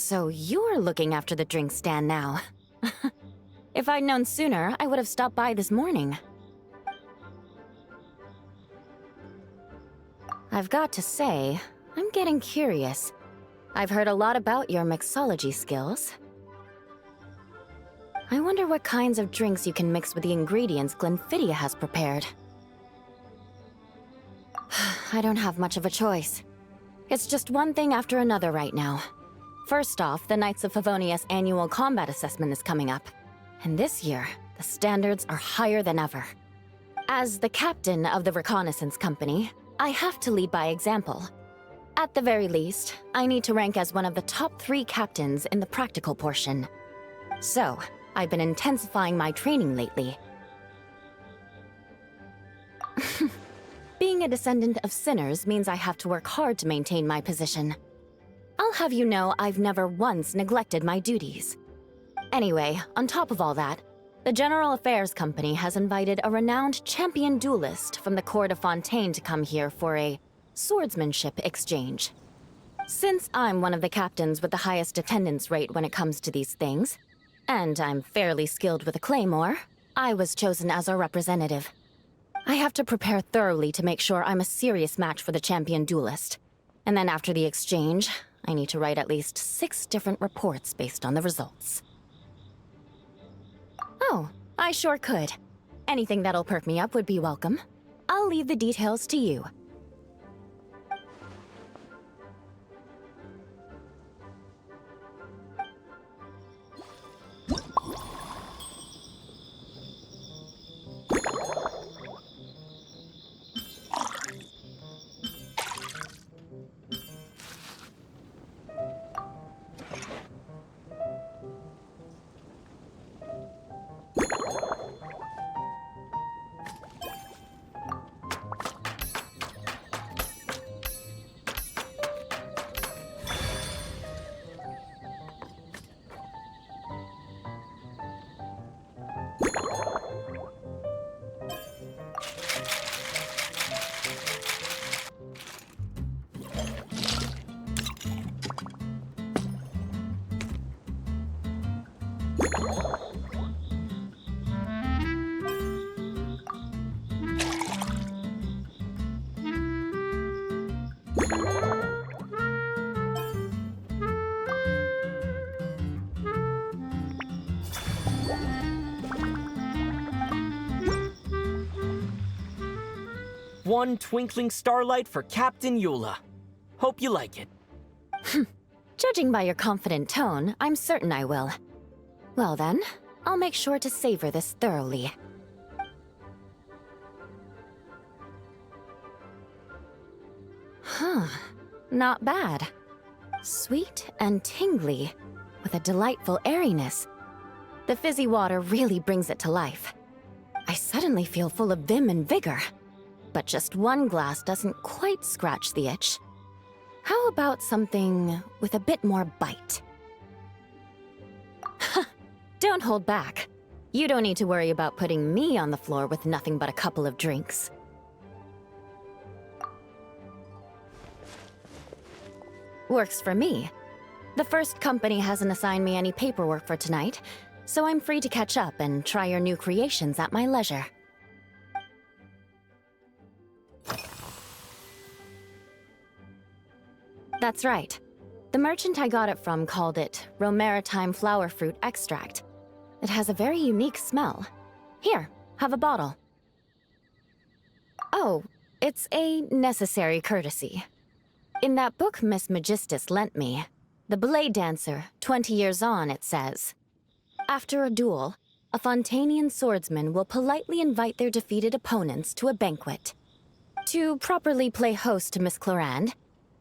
So you're looking after the drink stand now. If I'd known sooner, I would have stopped by this morning. I've got to say, I'm getting curious. I've heard a lot about your mixology skills. I wonder what kinds of drinks you can mix with the ingredients Glenfiddich has prepared. I don't have much of a choice. It's just one thing after another right now. First off, the Knights of Favonius annual combat assessment is coming up. And this year, the standards are higher than ever. As the captain of the reconnaissance company, I have to lead by example. At the very least, I need to rank as one of the top 3 captains in the practical portion. So, I've been intensifying my training lately. Being a descendant of sinners means I have to work hard to maintain my position. I'll have you know I've never once neglected my duties. Anyway, on top of all that, the General Affairs Company has invited a renowned champion duelist from the court of Fontaine to come here for a swordsmanship exchange. Since I'm one of the captains with the highest attendance rate when it comes to these things, and I'm fairly skilled with a Claymore, I was chosen as our representative. I have to prepare thoroughly to make sure I'm a serious match for the champion duelist. And then after the exchange, I need to write at least 6 different reports based on the results. Oh, I sure could. Anything that'll perk me up would be welcome. I'll leave the details to you. One twinkling starlight for Captain Eula. Hope you like it. Judging by your confident tone, I'm certain I will. Well then, I'll make sure to savor this thoroughly. Huh, not bad. Sweet and tingly, with a delightful airiness. The fizzy water really brings it to life. I suddenly feel full of vim and vigor. But just one glass doesn't quite scratch the itch. How about something with a bit more bite? Don't hold back. You don't need to worry about putting me on the floor with nothing but a couple of drinks. Works for me. The first company hasn't assigned me any paperwork for tonight, so I'm free to catch up and try your new creations at my leisure. That's right. The merchant I got it from called it Romaritime flower fruit extract. It has a very unique smell. Here, have a bottle. Oh, it's a necessary courtesy. In that book Miss Magistus lent me, The Blade Dancer, 20 Years On, it says, after a duel, a Fontanian swordsman will politely invite their defeated opponents to a banquet. To properly play host to Miss Clorinde,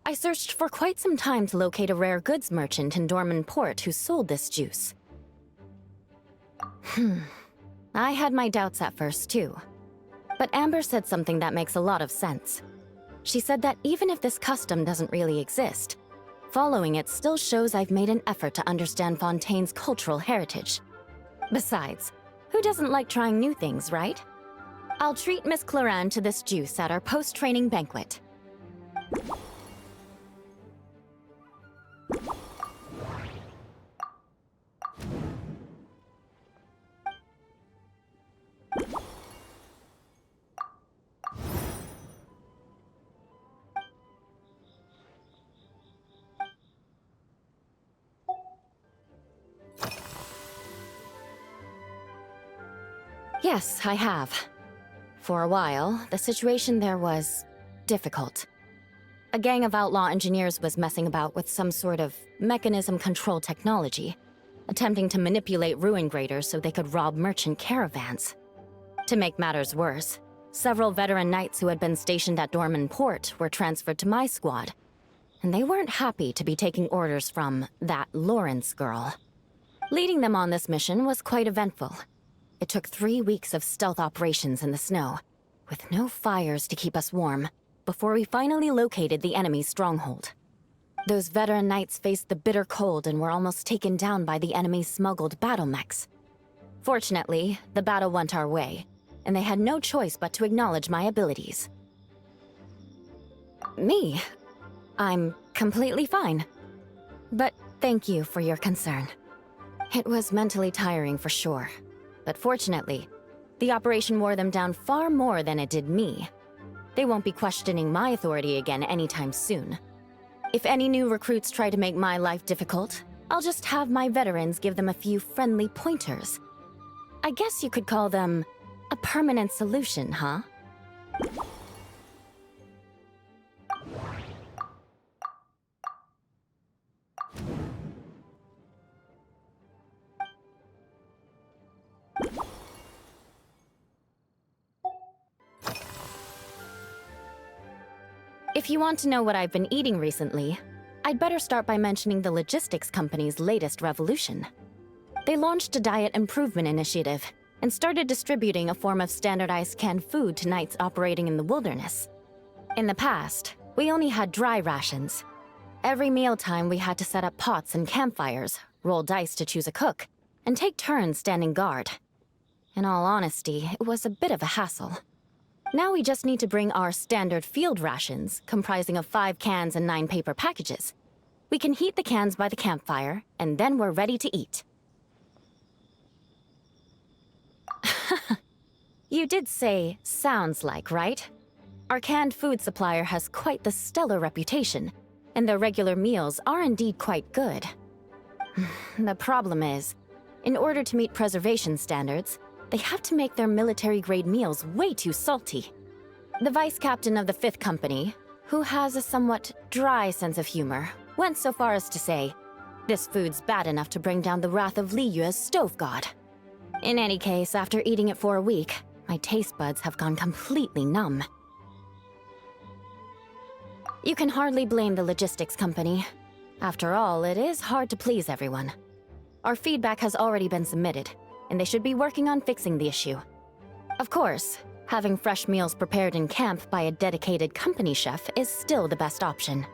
I searched for quite some time to locate a rare goods merchant in Dorman Port who sold this juice. I had my doubts at first, too. But Amber said something that makes a lot of sense. She said that even if this custom doesn't really exist, following it still shows I've made an effort to understand Fontaine's cultural heritage. Besides, who doesn't like trying new things, right? I'll treat Miss Clorinde to this juice at our post-training banquet. Yes, I have. For a while, the situation there was difficult. A gang of outlaw engineers was messing about with some sort of mechanism control technology, attempting to manipulate ruin graders so they could rob merchant caravans. To make matters worse, several veteran knights who had been stationed at Dorman Port were transferred to my squad, and they weren't happy to be taking orders from that Lawrence girl. Leading them on this mission was quite eventful. It took 3 weeks of stealth operations in the snow, with no fires to keep us warm, before we finally located the enemy's stronghold. Those veteran knights faced the bitter cold and were almost taken down by the enemy's smuggled battle mechs. Fortunately, the battle went our way, and they had no choice but to acknowledge my abilities. Me? I'm completely fine. But thank you for your concern. It was mentally tiring for sure, but fortunately, the operation wore them down far more than it did me. They won't be questioning my authority again anytime soon. If any new recruits try to make my life difficult, I'll just have my veterans give them a few friendly pointers. I guess you could call them a permanent solution, huh? If you want to know what I've been eating recently, I'd better start by mentioning the logistics company's latest revolution. They launched a diet improvement initiative and started distributing a form of standardized canned food to knights operating in the wilderness. In the past, we only had dry rations. Every mealtime we had to set up pots and campfires, roll dice to choose a cook, and take turns standing guard. In all honesty, it was a bit of a hassle. Now we just need to bring our standard field rations, comprising of 5 cans and 9 paper packages. We can heat the cans by the campfire, and then we're ready to eat. You did say, sounds like, right? Our canned food supplier has quite the stellar reputation, and their regular meals are indeed quite good. The problem is, in order to meet preservation standards, they have to make their military-grade meals way too salty. The vice captain of the 5th Company, who has a somewhat dry sense of humor, went so far as to say, this food's bad enough to bring down the wrath of Li Yue's stove god. In any case, after eating it for a week, my taste buds have gone completely numb. You can hardly blame the logistics company. After all, it is hard to please everyone. Our feedback has already been submitted, and they should be working on fixing the issue. Of course, having fresh meals prepared in camp by a dedicated company chef is still the best option.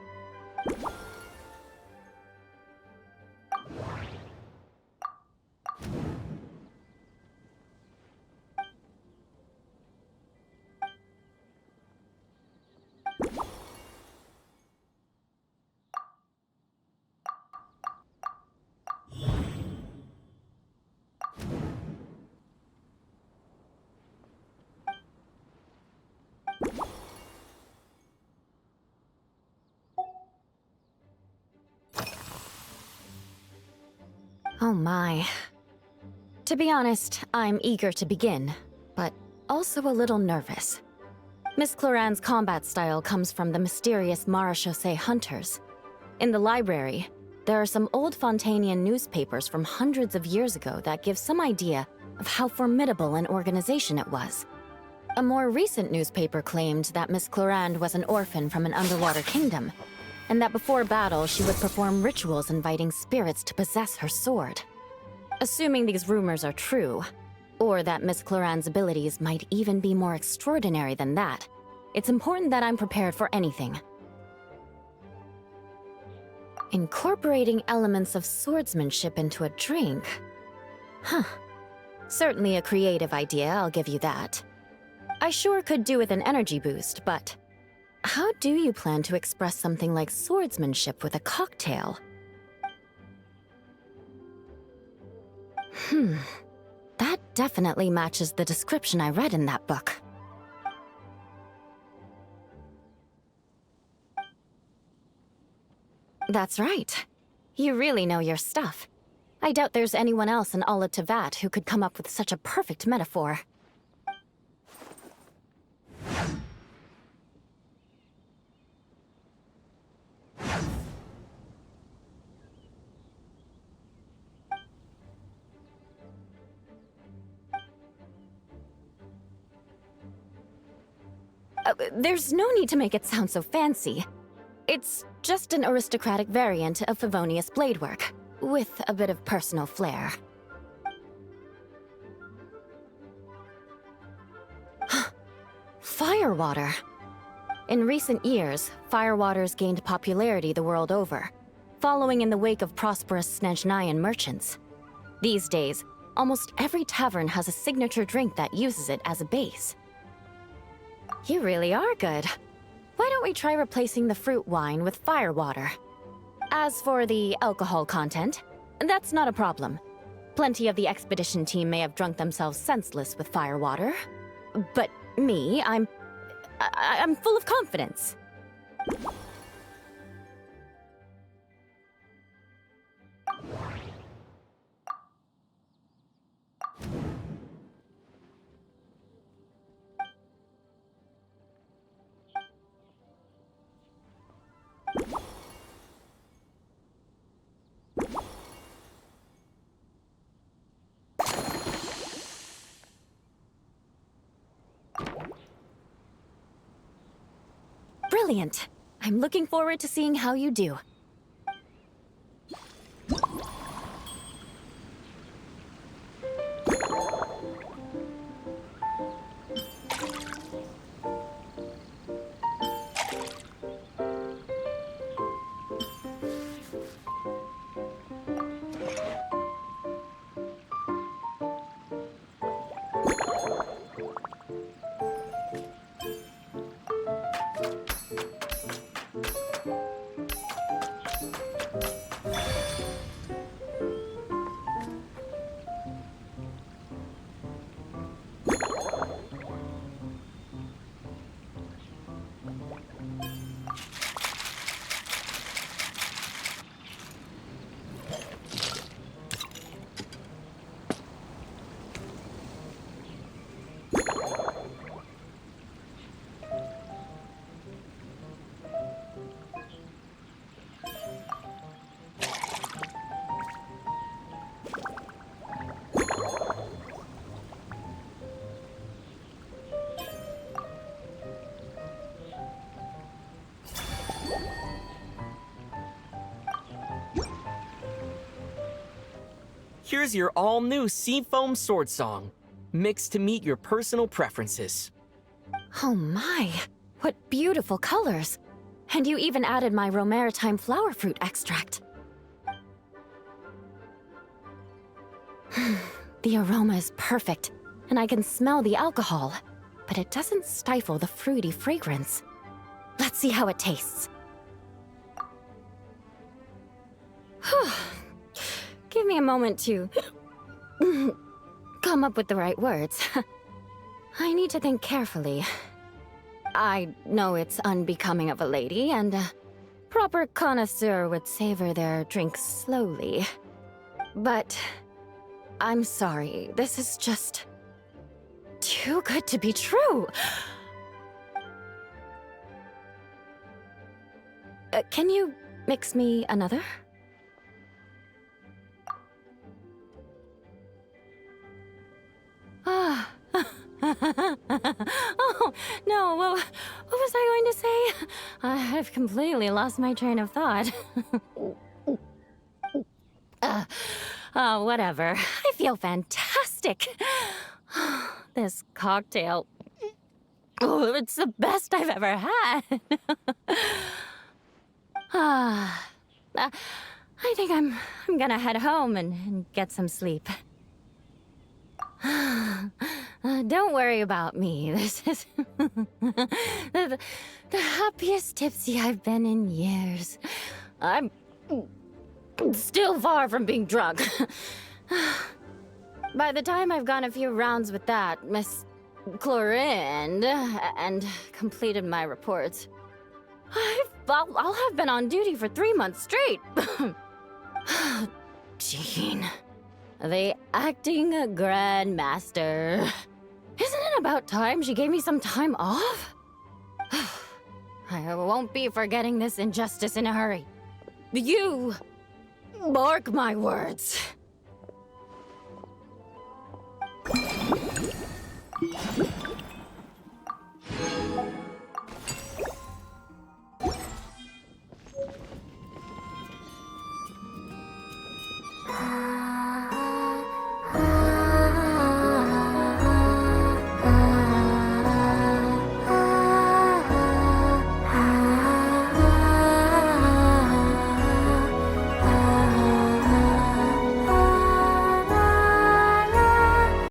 Oh my. To be honest, I'm eager to begin, but also a little nervous. Miss Cloran's combat style comes from the mysterious Marechaussee hunters. In the library, there are some old Fontanian newspapers from hundreds of years ago that give some idea of how formidable an organization it was. A more recent newspaper claimed that Miss Cloran was an orphan from an underwater kingdom, and that before battle she would perform rituals inviting spirits to possess her sword. Assuming these rumors are true, or that Miss Cloran's abilities might even be more extraordinary than that, it's important that I'm prepared for anything. Incorporating elements of swordsmanship into a drink? Huh. Certainly a creative idea, I'll give you that. I sure could do with an energy boost, but how do you plan to express something like swordsmanship with a cocktail? That definitely matches the description I read in that book. That's right. You really know your stuff. I doubt there's anyone else in all of Tevat who could come up with such a perfect metaphor. There's no need to make it sound so fancy. It's just an aristocratic variant of Favonius bladework, with a bit of personal flair. Firewater. In recent years, firewaters gained popularity the world over, following in the wake of prosperous Snezhnayan merchants. These days, almost every tavern has a signature drink that uses it as a base. You really are good. Why don't we try replacing the fruit wine with firewater? As for the alcohol content, that's not a problem. Plenty of the expedition team may have drunk themselves senseless with firewater. But me, I'm full of confidence. Brilliant. I'm looking forward to seeing how you do. Here's your all-new Seafoam Sword Song, mixed to meet your personal preferences. Oh my, what beautiful colors! And you even added my Romaritime flower fruit extract. The aroma is perfect, and I can smell the alcohol, but it doesn't stifle the fruity fragrance. Let's see how it tastes. Give me a moment to come up with the right words. I need to think carefully. I know it's unbecoming of a lady, and a proper connoisseur would savor their drinks slowly. But I'm sorry, this is just too good to be true. Can you mix me another? Oh, no, what was I going to say? I've completely lost my train of thought. Whatever. I feel fantastic. This cocktail... Oh, it's the best I've ever had. I think I'm gonna head home and get some sleep. Don't worry about me. This is the happiest tipsy I've been in years. I'm still far from being drunk. By the time I've gone a few rounds with that Miss Chlorine and completed my reports, I'll have been on duty for 3 months straight. Jean. The acting grandmaster. Isn't it about time she gave me some time off? I won't be forgetting this injustice in a hurry. You mark my words.